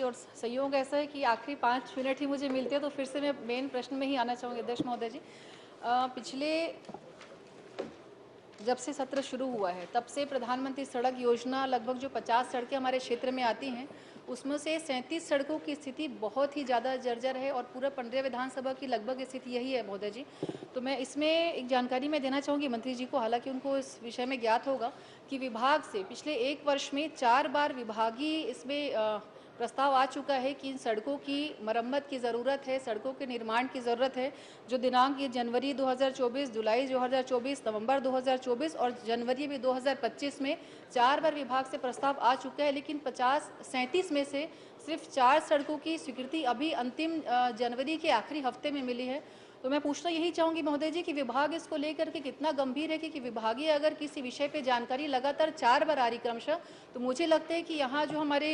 और संयोग ऐसा है कि आखिरी 5 मिनट ही मुझे मिलते हैं, तो फिर से मैं मेन प्रश्न में ही आना चाहूँगी अध्यक्ष महोदय जी। पिछले जब से सत्र शुरू हुआ है तब से प्रधानमंत्री सड़क योजना लगभग जो 50 सड़कें हमारे क्षेत्र में आती हैं, उसमें से 37 सड़कों की स्थिति बहुत ही ज़्यादा जर्जर है और पूरा पंड्रिया विधानसभा की लगभग स्थिति यही है महोदय जी। तो मैं इसमें एक जानकारी मैं देना चाहूँगी मंत्री जी को, हालांकि उनको इस विषय में ज्ञात होगा कि विभाग से पिछले 1 वर्ष में 4 बार विभागीय इसमें प्रस्ताव आ चुका है कि इन सड़कों की मरम्मत की ज़रूरत है, सड़कों के निर्माण की ज़रूरत है। जो दिनांक ये जनवरी 2024, जुलाई 2024, नवंबर 2024 और जनवरी में 2025 में 4 बार विभाग से प्रस्ताव आ चुका है, लेकिन 37 में से सिर्फ 4 सड़कों की स्वीकृति अभी अंतिम जनवरी के आखिरी हफ्ते में मिली है। तो मैं पूछना यही चाहूँगी महोदय जी कि विभाग इसको लेकर के कितना गंभीर है कि विभागीय अगर किसी विषय पे जानकारी लगातार 4 बार आ रही क्रमशः, तो मुझे लगता है कि यहाँ जो हमारे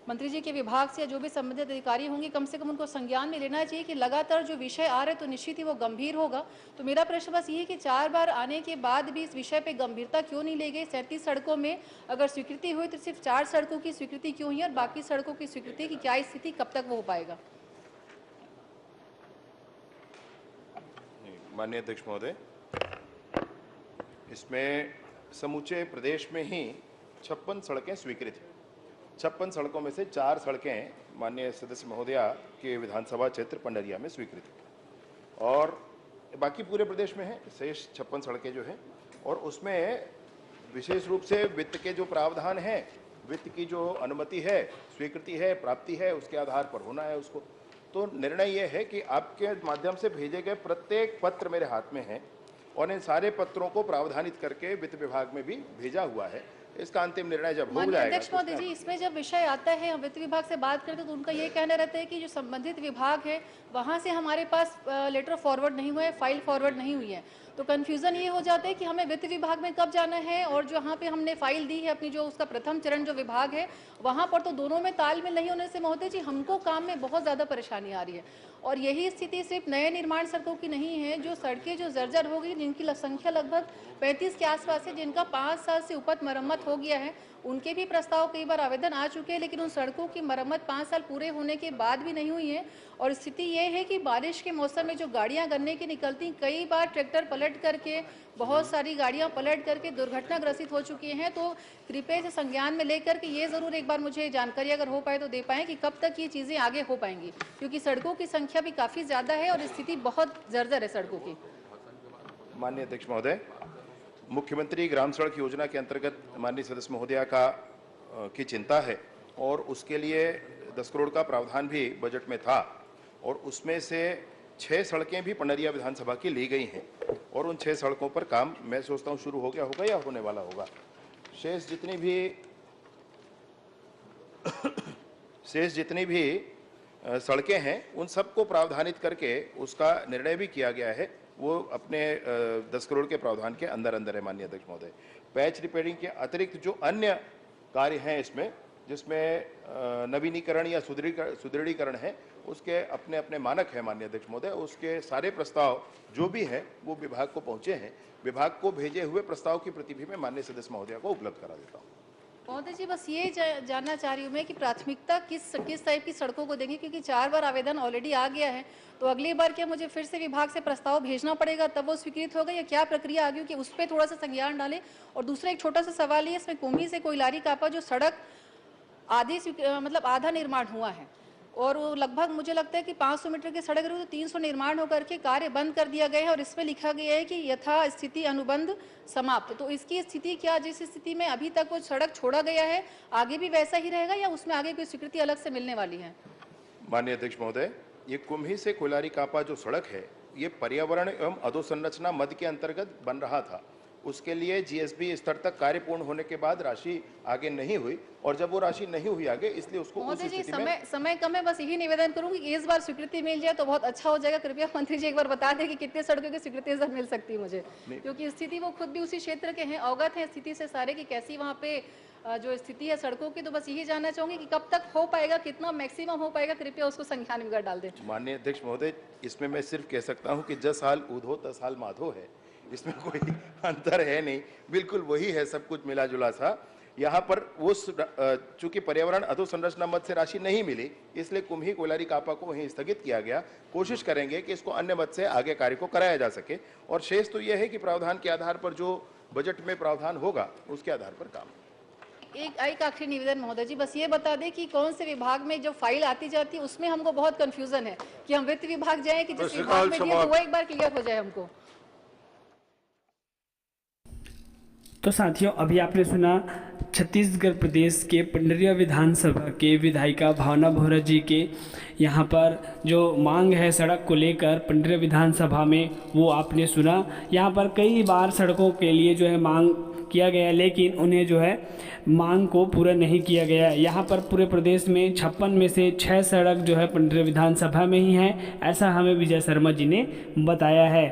मंत्री जी के विभाग से जो भी संबंधित अधिकारी होंगे, कम से कम उनको संज्ञान में लेना चाहिए कि लगातार जो विषय आ रहे तो निश्चित ही वो गंभीर होगा। तो मेरा प्रश्न बस ये है कि 4 बार आने के बाद भी इस विषय पे गंभीरता क्यों नहीं ली गई? 37 सड़कों में अगर स्वीकृति हुई तो सिर्फ 4 सड़कों की स्वीकृति क्यों हुई और बाकी सड़कों की स्वीकृति की क्या स्थिति, कब तक वो हो पाएगा? माननीय अध्यक्ष महोदय, इसमें समूचे प्रदेश में ही 56 सड़कें स्वीकृत हैं। 56 सड़कों में से 4 सड़कें माननीय सदस्य महोदया के विधानसभा क्षेत्र पंडरिया में स्वीकृत है और बाकी पूरे प्रदेश में है शेष 56 सड़कें जो हैं, और उसमें विशेष रूप से वित्त के जो प्रावधान हैं, वित्त की जो अनुमति है, स्वीकृति है, प्राप्ति है, उसके आधार पर होना है उसको। तो निर्णय ये है कि आपके माध्यम से भेजे गए प्रत्येक पत्र मेरे हाथ में है और इन सारे पत्रों को प्रावधानित करके वित्त विभाग में भी भेजा हुआ है। इसका अंतिम निर्णय जब हो जाएगा। अध्यक्ष महोदय जी, इसमें जब विषय आता है, हम वित्त विभाग से बात करते हैं तो उनका ये कहना रहता है कि जो संबंधित विभाग है वहां से हमारे पास लेटर फॉरवर्ड नहीं हुआ है, फाइल फॉरवर्ड नहीं हुई है। तो कंफ्यूजन ये हो जाता है कि हमें वित्त विभाग में कब जाना है और जहाँ पे हमने फाइल दी है अपनी, जो उसका प्रथम चरण जो विभाग है वहां पर तो दोनों में तालमेल नहीं होने से महोदय जी हमको काम में बहुत ज्यादा परेशानी आ रही है। और यही स्थिति सिर्फ नए निर्माण सड़कों की नहीं है, जो सड़कें जो जर्जर हो गई, जिनकी संख्या लगभग 35 के आसपास है, जिनका 5 साल से ऊपर मरम्मत हो गया है, उनके भी प्रस्ताव कई बार आवेदन आ चुके हैं, लेकिन उन सड़कों की मरम्मत 5 साल पूरे होने के बाद भी नहीं हुई है। और स्थिति ये है कि बारिश के मौसम में जो गाड़ियां गन्ने की निकलती, कई बार ट्रैक्टर पलट करके, बहुत सारी गाड़ियां पलट करके दुर्घटनाग्रसित हो चुकी हैं। तो कृपया से संज्ञान में लेकर के ये जरूर एक बार मुझे जानकारी अगर हो पाए तो दे पाएं कि कब तक ये चीजें आगे हो पाएंगी, क्योंकि सड़कों की संख्या भी काफी ज्यादा है और स्थिति बहुत जर्जर है सड़कों की। माननीय अध्यक्ष महोदय, मुख्यमंत्री ग्राम सड़क योजना के अंतर्गत माननीय सदस्य महोदया की चिंता है और उसके लिए 10 करोड़ का प्रावधान भी बजट में था और उसमें से 6 सड़कें भी पंडरिया विधानसभा की ली गई हैं और उन 6 सड़कों पर काम मैं सोचता हूं शुरू हो गया होगा या होने वाला होगा। शेष जितनी भी सड़कें हैं उन सबको प्रावधानित करके उसका निर्णय भी किया गया है, वो अपने 10 करोड़ के प्रावधान के अंदर अंदर है। माननीय अध्यक्ष महोदय, पैच रिपेयरिंग के अतिरिक्त जो अन्य कार्य हैं इसमें, जिसमें नवीनीकरण या सुदृढ़ीकरण है, उसके अपने अपने मानक है। माननीय अध्यक्ष महोदय, उसके सारे प्रस्ताव जो भी हैं वो विभाग को पहुंचे हैं। विभाग को भेजे हुए प्रस्ताव की प्रति भी मैं माननीय सदस्य महोदया को उपलब्ध करा देता हूँ। महोदय जी, बस ये जानना चाह रही हूँ मैं कि प्राथमिकता किस टाइप की सड़कों को देंगे, क्योंकि 4 बार आवेदन ऑलरेडी आ गया है, तो अगली बार क्या मुझे फिर से विभाग से प्रस्ताव भेजना पड़ेगा तब वो स्वीकृत होगा या क्या प्रक्रिया आ गई, कि उस पर थोड़ा सा संज्ञान डालें। और दूसरा एक छोटा सा सवाल ये, इसमें कुम्भी से कोइलारी कापा जो सड़क मतलब आधा निर्माण हुआ है और वो लगभग मुझे लगता है कि 500 मीटर की सड़क रही, तो 300 निर्माण होकर के कार्य बंद कर दिया गया है और इसमें लिखा गया है कि यथा स्थिति अनुबंध समाप्त। तो इसकी स्थिति क्या, जिस स्थिति में अभी तक वो सड़क छोड़ा गया है आगे भी वैसा ही रहेगा या उसमें आगे कोई स्वीकृति अलग से मिलने वाली है? माननीय अध्यक्ष महोदय, ये कुम्ही से कोइलारी कापा जो सड़क है, ये पर्यावरण एवं अधोसंरचना मद के अंतर्गत बन रहा था। उसके लिए जीएसबी स्तर तक कार्य पूर्ण होने के बाद राशि आगे नहीं हुई और जब वो राशि नहीं हुई आगे, इसलिए उसको उस स्थिति में समय कम है। बस यही निवेदन करूंगी कि इस बार स्वीकृति मिल जाए तो बहुत अच्छा हो जाएगा। कृपया मंत्री जी एक बार बता दें कि कितने सड़कों की स्वीकृति इस बार मिल सकती है मुझे, क्योंकि स्थिति वो खुद भी उसी क्षेत्र के हैं, अवगत है स्थिति से सारे की कैसी वहाँ पे जो स्थिति है सड़कों की। तो बस यही जानना चाहूंगी कि कब तक हो पाएगा, कितना मैक्सिमम हो पाएगा, कृपया उसको संज्ञान में डाल दें। माननीय अध्यक्ष महोदय, इसमें मैं सिर्फ कह सकता हूँ कि जस हाल ऊधो तस हाल माधो है, इसमें कोई अंतर है नहीं, बिल्कुल वही है, सब कुछ मिला जुला सा। यहाँ पर चूंकि पर्यावरण अधोसंरचना मद से राशि नहीं मिली, इसलिए कुम्ही कोयलारी कापा को वहीं स्थगित किया गया। कोशिश करेंगे कि इसको अन्य मद से आगे कार्य को कराया जा सके, और शेष तो यह है कि प्रावधान के आधार पर जो बजट में प्रावधान होगा उसके आधार पर काम। एक आखिरी निवेदन महोदय जी, बस ये बता दें कि कौन से विभाग में जो फाइल आती जाती है उसमें हमको बहुत कंफ्यूजन है कि हम वित्त विभाग जाएं कि जिस विभाग में दिया तो वो एक बार क्लियर हो जाए हमको। तो साथियों, अभी आपने सुना छत्तीसगढ़ प्रदेश के पंडरिया विधानसभा के विधायिका भावना बोहरा जी के यहाँ पर जो मांग है सड़क को लेकर पंडरिया विधानसभा में, वो आपने सुना। यहाँ पर कई बार सड़कों के लिए जो है मांग किया गया, लेकिन उन्हें जो है मांग को पूरा नहीं किया गया। यहाँ पर पूरे प्रदेश में 56 में से 6 सड़क जो है पंडरिया विधानसभा में ही है, ऐसा हमें विजय शर्मा जी ने बताया है।